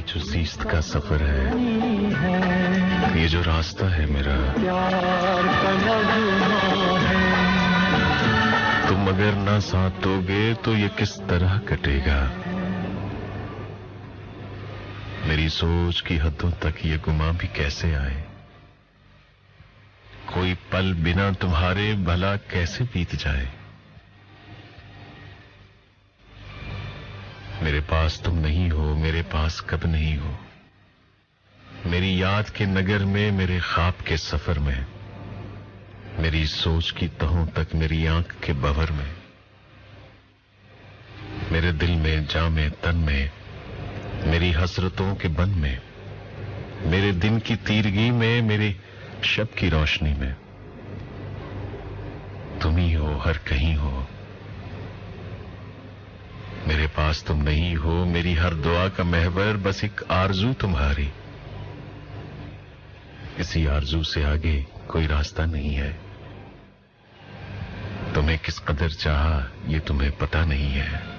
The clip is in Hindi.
जो जीस्त का सफर है, ये जो रास्ता है मेरा, तुम अगर ना साथ दोगे तो ये किस तरह कटेगा। मेरी सोच की हदों तक ये गुमा भी कैसे आए। कोई पल बिना तुम्हारे भला कैसे बीत जाए। मेरे पास तुम नहीं हो, मेरे पास कब नहीं हो। मेरी याद के नगर में, मेरे ख्वाब के सफर में, मेरी सोच की तहों तक, मेरी आंख के बवर में, मेरे दिल में, जामे तन में, मेरी हसरतों के बन में, मेरे दिन की तीरगी में, मेरे शब की रोशनी में, तुम ही हो, हर कहीं हो। मेरे पास तुम नहीं हो, मेरी हर दुआ का महवर बस एक आरजू तुम्हारी। इसी आरजू से आगे कोई रास्ता नहीं है। तुम्हें किस कदर चाहा ये तुम्हें पता नहीं है।